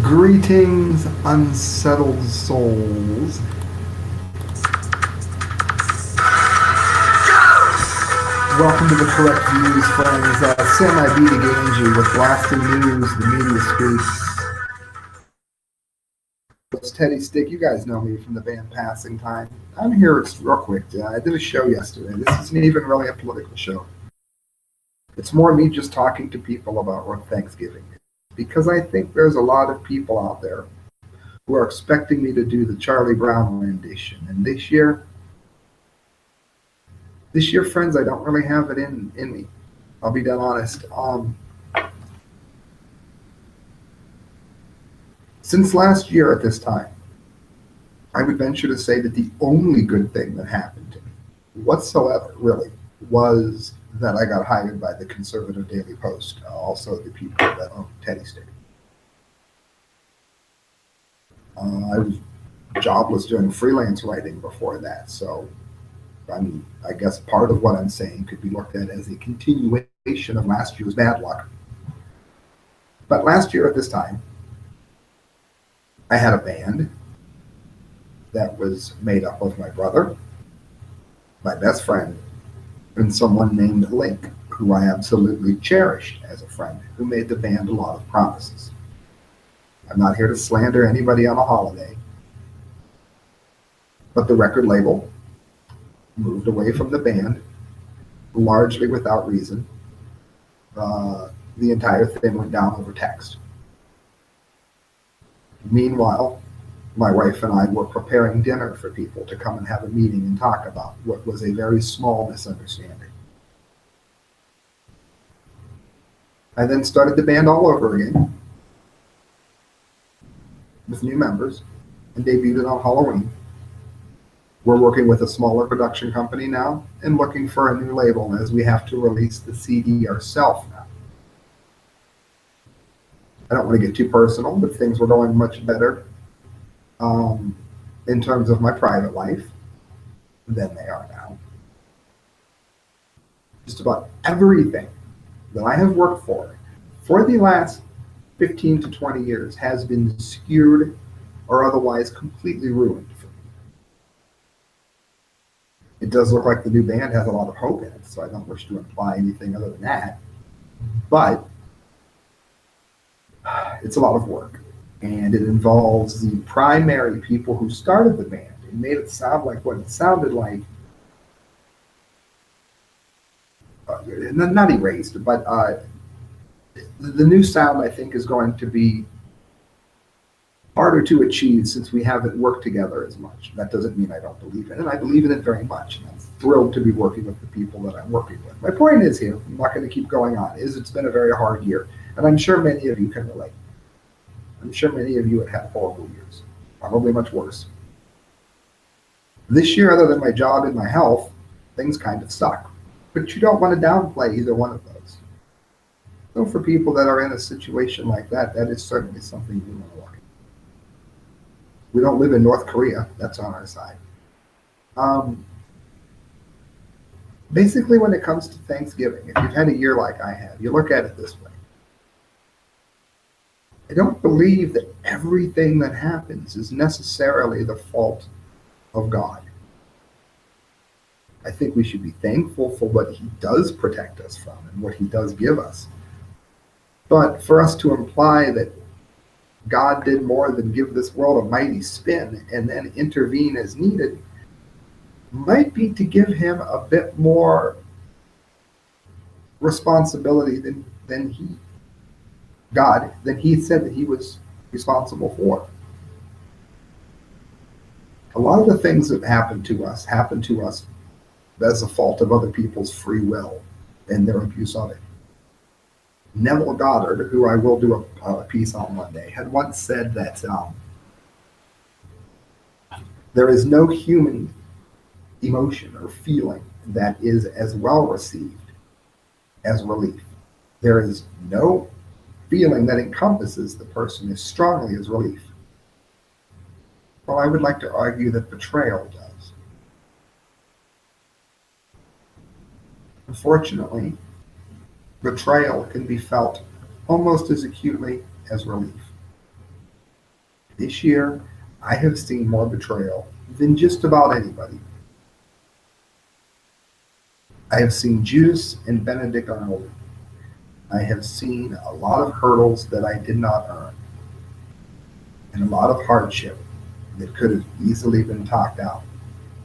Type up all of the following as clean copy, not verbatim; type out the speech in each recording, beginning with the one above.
Greetings, unsettled souls. Welcome to the Correct Views, friends. Sam Di Gangi with blasting news, the media speaks. It's Teddy Stick. You guys know me from the band Passing Time. I'm here real quick. I did a show yesterday. This isn't even really a political show. It's more me just talking to people about what Thanksgiving is. Because I think there's a lot of people out there who are expecting me to do the Charlie Brown rendition. And this year, friends, I don't really have it in me. I'll be dead honest. Since last year at this time, I would venture to say that the only good thing that happened to me whatsoever, really, was that I got hired by the conservative Daily Post, also the people that own Teddy Stick. I was jobless doing freelance writing before that, so I guess part of what I'm saying could be looked at as a continuation of last year's bad luck. But last year at this time, I had a band that was made up of my brother, my best friend, and someone named Link, who I absolutely cherished as a friend, who made the band a lot of promises. I'm not here to slander anybody on a holiday, but the record label moved away from the band, largely without reason. The entire thing went down over text. Meanwhile, my wife and I were preparing dinner for people to come and have a meeting and talk about what was a very small misunderstanding. I then started the band all over again with new members and debuted it on Halloween. We're working with a smaller production company now and looking for a new label as we have to release the CD ourselves now. I don't want to get too personal, but things were going much better in terms of my private life than they are now. Just about everything that I have worked for the last 15 to 20 years has been skewed or otherwise completely ruined for me. It does look like the new band has a lot of hope in it, so I don't wish to imply anything other than that. But it's a lot of work, and it involves the primary people who started the band and made it sound like what it sounded like. Not erased, but the new sound, I think, is going to be harder to achieve since we haven't worked together as much. That doesn't mean I don't believe in it. I believe in it very much, and I'm thrilled to be working with the people that I'm working with. My point is here, I'm not going to keep going on, is it's been a very hard year, and I'm sure many of you can relate. I'm sure many of you have had horrible years, probably much worse. This year, other than my job and my health, things kind of suck. But you don't want to downplay either one of those. So for people that are in a situation like that, that is certainly something you want to look at. We don't live in North Korea. That's on our side. Basically, when it comes to Thanksgiving, if you've had a year like I have, you look at it this way. I don't believe that everything that happens is necessarily the fault of God. I think we should be thankful for what he does protect us from and what he does give us. But for us to imply that God did more than give this world a mighty spin and then intervene as needed might be to give him a bit more responsibility than he said that he was responsible for. A lot of the things that happen to us as a fault of other people's free will and their abuse of it. Neville Goddard, who I will do a piece on Monday, had once said that there is no human emotion or feeling that is as well received as relief. There is no feeling that encompasses the person as strongly as relief. Well, I would like to argue that betrayal does. Unfortunately, betrayal can be felt almost as acutely as relief. This year, I have seen more betrayal than just about anybody. I have seen Judas and Benedict Arnold. I have seen a lot of hurdles that I did not earn, and a lot of hardship that could have easily been talked out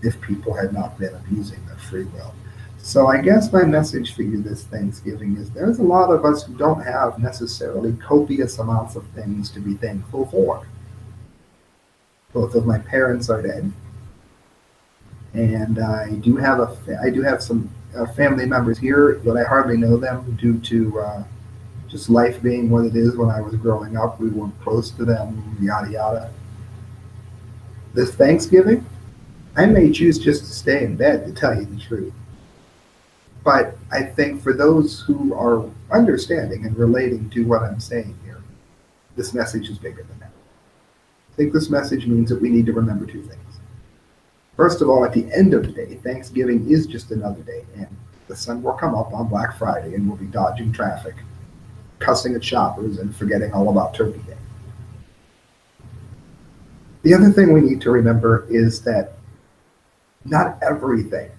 if people had not been abusing their free will. So I guess my message for you this Thanksgiving is there's a lot of us who don't have necessarily copious amounts of things to be thankful for. Both of my parents are dead, and I do have some family members here, but I hardly know them due to just life being what it is. When I was growing up, we weren't close to them, yada yada. This Thanksgiving, I may choose just to stay in bed, to tell you the truth. But I think for those who are understanding and relating to what I'm saying here, this message is bigger than that. I think this message means that we need to remember two things. First of all, at the end of the day, Thanksgiving is just another day, and the sun will come up on Black Friday and we'll be dodging traffic, cussing at shoppers, and forgetting all about Turkey Day. The other thing we need to remember is that not everything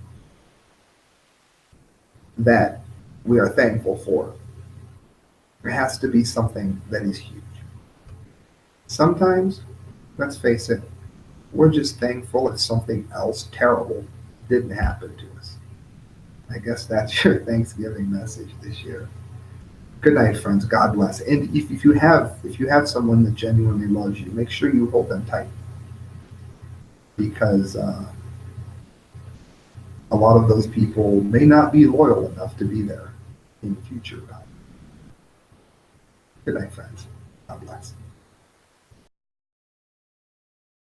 that we are thankful for, there has to be something that is huge. Sometimes, let's face it, we're just thankful if something else terrible didn't happen to us. I guess that's your Thanksgiving message this year. Good night, friends. God bless. And if you have someone that genuinely loves you, make sure you hold them tight, because a lot of those people may not be loyal enough to be there in the future. Good night, friends. God bless.